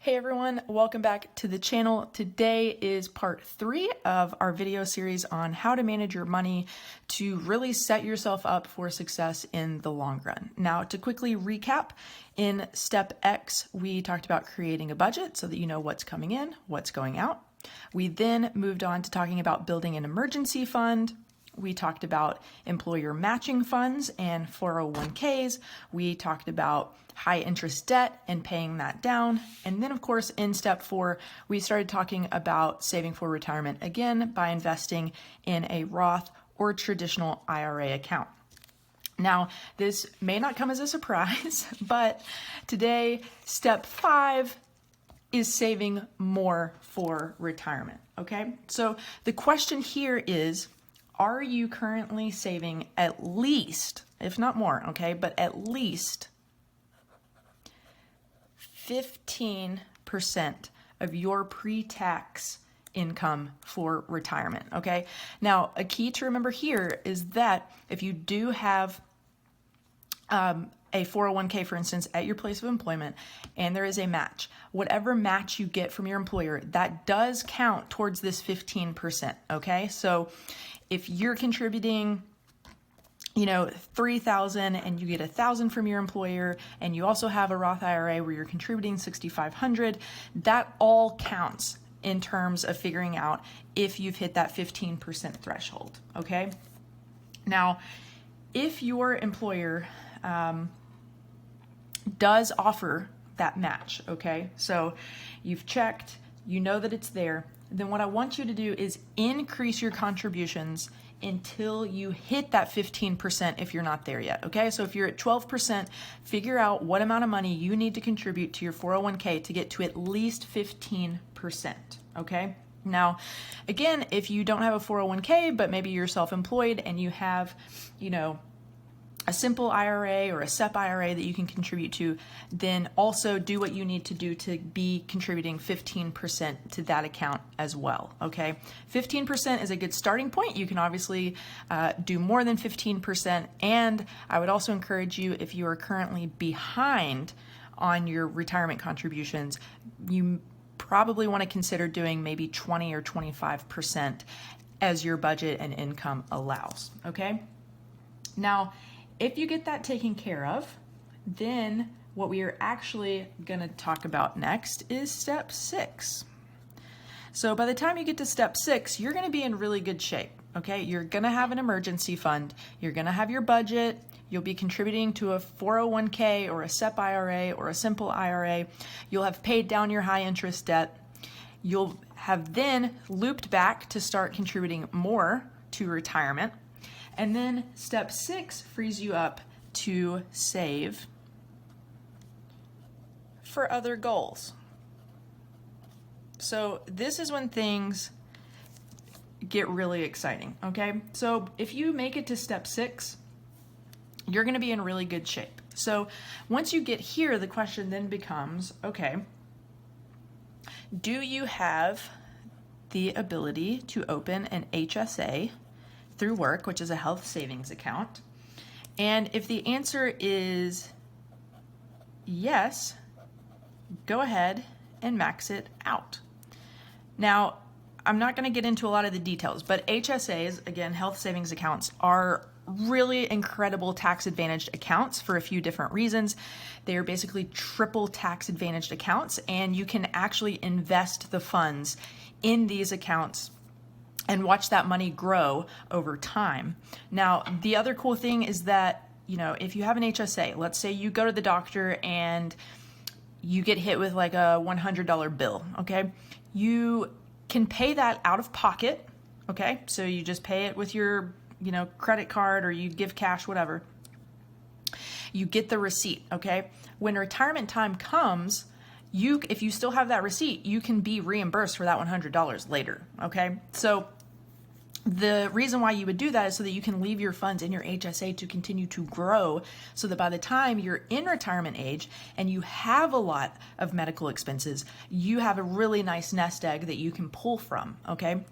Hey everyone, welcome back to the channel. Today is part 3 of our video series on how to manage your money to really set yourself up for success in the long run. Now, to quickly recap, in step X, we talked about creating a budget so that you know what's coming in, what's going out. We then moved on to talking about building an emergency fund. We talked about employer matching funds and 401ks. We talked about high interest debt and paying that down. And then of course, in step 4, we started talking about saving for retirement again by investing in a Roth or traditional IRA account. Now, this may not come as a surprise, but today, step 5 is saving more for retirement, okay? So the question here is, are you currently saving at least, if not more, okay, but at least 15% of your pre-tax income for retirement, okay? Now, a key to remember here is that if you do have a 401k, for instance, at your place of employment, and there is a match, whatever match you get from your employer, that does count towards this 15%, okay? So if you're contributing, $3,000 and you get $1,000 from your employer, and you also have a Roth IRA where you're contributing $6,500, that all counts in terms of figuring out if you've hit that 15% threshold, okay? Now, if your employer does offer that match, okay? So you've checked, you know that it's there, then what I want you to do is increase your contributions until you hit that 15% if you're not there yet, okay? So if you're at 12%, figure out what amount of money you need to contribute to your 401k to get to at least 15%, okay? Now, again, if you don't have a 401k, but maybe you're self-employed and you have, a simple IRA or a SEP IRA that you can contribute to, then also do what you need to do to be contributing 15% to that account as well, okay? 15% is a good starting point. You can obviously do more than 15%, and I would also encourage you, if you are currently behind on your retirement contributions, you probably want to consider doing maybe 20 or 25% as your budget and income allows, okay? Now, if you get that taken care of, then what we are actually going to talk about next is step 6. So by the time you get to step 6, you're going to be in really good shape, okay? You're going to have an emergency fund. You're going to have your budget. You'll be contributing to a 401k or a SEP IRA or a simple IRA. You'll have paid down your high interest debt. You'll have then looped back to start contributing more to retirement. And then step 6 frees you up to save for other goals. So this is when things get really exciting, okay? So if you make it to step 6, you're gonna be in really good shape. So once you get here, the question then becomes, okay, do you have the ability to open an HSA through work, which is a health savings account? And if the answer is yes, go ahead and max it out. Now, I'm not going to get into a lot of the details, but HSAs, again, health savings accounts, are really incredible tax advantaged accounts for a few different reasons. They are basically triple tax advantaged accounts, and you can actually invest the funds in these accounts and watch that money grow over time. Now, the other cool thing is that, if you have an HSA, let's say you go to the doctor and you get hit with like a $100 bill, okay? You can pay that out of pocket, okay? So you just pay it with your, credit card, or you give cash, whatever. You get the receipt, okay? When retirement time comes, if you still have that receipt, you can be reimbursed for that $100 later, okay? So the reason why you would do that is so that you can leave your funds in your HSA to continue to grow, so that by the time you're in retirement age and you have a lot of medical expenses, you have a really nice nest egg that you can pull from, okay?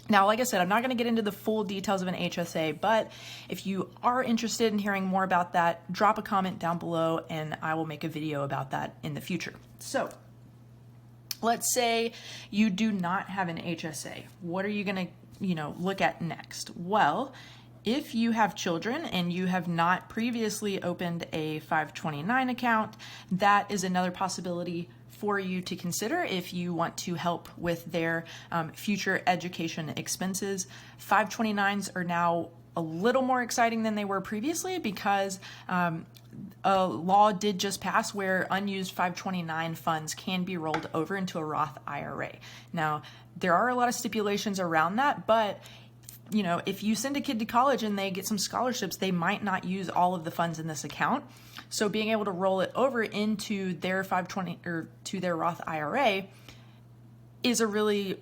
Now, like I said, I'm not going to get into the full details of an HSA, but if you are interested in hearing more about that, drop a comment down below and I will make a video about that in the future. So Let's say you do not have an HSA. What are you going to, look at next? Well, if you have children and you have not previously opened a 529 account, that is another possibility for you to consider if you want to help with their future education expenses. 529s are now a little more exciting than they were previously because a law did just pass where unused 529 funds can be rolled over into a Roth IRA. Now, there are a lot of stipulations around that, but if you send a kid to college and they get some scholarships, they might not use all of the funds in this account. So being able to roll it over into their 520 or to their Roth IRA is a really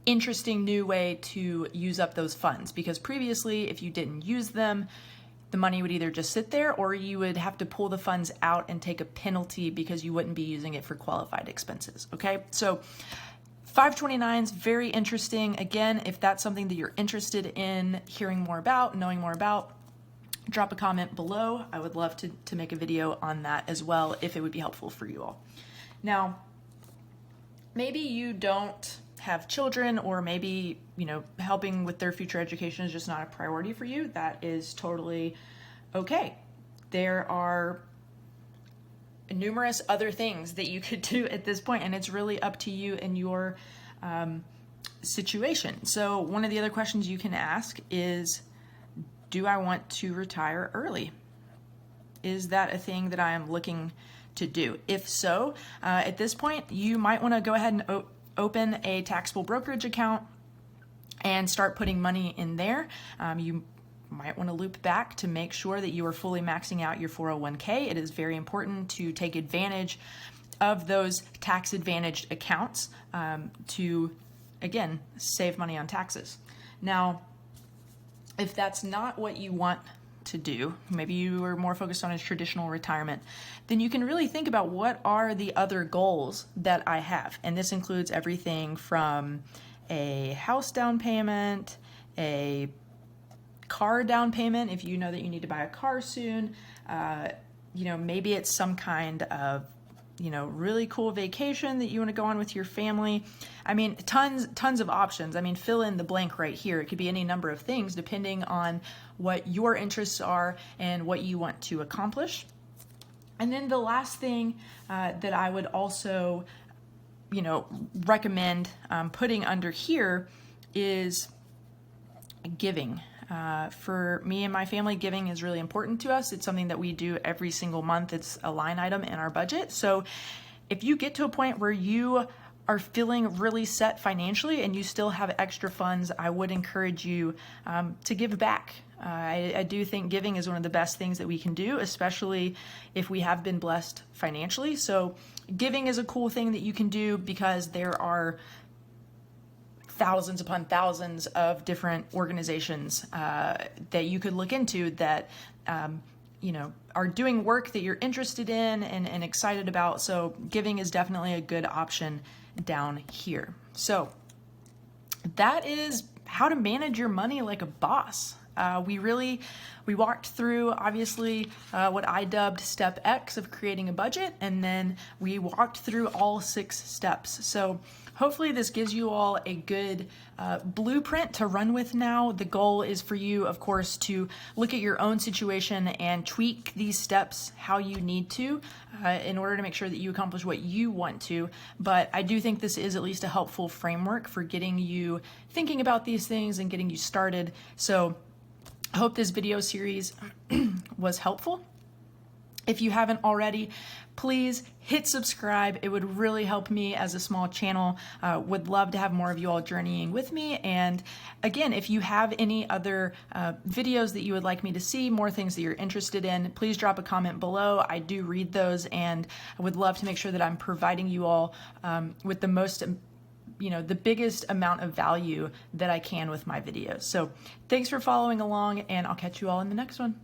interesting new way to use up those funds, because previously, if you didn't use them, the money would either just sit there or you would have to pull the funds out and take a penalty because you wouldn't be using it for qualified expenses. Okay, so 529s, very interesting. Again, if that's something that you're interested in hearing more about, knowing more about, drop a comment below. I would love to make a video on that as well if it would be helpful for you all. Now, maybe you don't have children, or maybe, helping with their future education is just not a priority for you. That is totally okay. There are numerous other things that you could do at this point, and it's really up to you and your situation. So one of the other questions you can ask is, do I want to retire early? Is that a thing that I am looking to do? If so, at this point, you might want to go ahead and open a taxable brokerage account and start putting money in there. You might want to loop back to make sure that you are fully maxing out your 401k. It is very important to take advantage of those tax advantaged accounts to, again, save money on taxes. Now, if that's not what you want to do, maybe you are more focused on a traditional retirement, then you can really think about what are the other goals that I have. And this includes everything from a house down payment, a car down payment if you know that you need to buy a car soon, maybe it's some kind of really cool vacation that you want to go on with your family. I mean, tons of options. I mean, fill in the blank right here. It could be any number of things depending on what your interests are and what you want to accomplish. And then the last thing that I would also, recommend putting under here is giving. For me and my family, giving is really important to us. It's something that we do every single month. It's a line item in our budget. So if you get to a point where you are feeling really set financially and you still have extra funds, I would encourage you to give back. I do think giving is one of the best things that we can do, especially if we have been blessed financially. So giving is a cool thing that you can do because there are thousands upon thousands of different organizations that you could look into that are doing work that you're interested in and excited about. So giving is definitely a good option down here. So that is how to manage your money like a boss. We walked through, obviously, what I dubbed step X of creating a budget, and then we walked through all 6 steps. So hopefully this gives you all a good blueprint to run with now. The goal is for you, of course, to look at your own situation and tweak these steps how you need to in order to make sure that you accomplish what you want to. But I do think this is at least a helpful framework for getting you thinking about these things and getting you started. So I hope this video series was helpful. If you haven't already, please hit subscribe. It would really help me as a small channel. Would love to have more of you all journeying with me. And again, if you have any other videos that you would like me to see, more things that you're interested in, please drop a comment below. I do read those, and I would love to make sure that I'm providing you all with the most the biggest amount of value that I can with my videos. So thanks for following along, and I'll catch you all in the next one.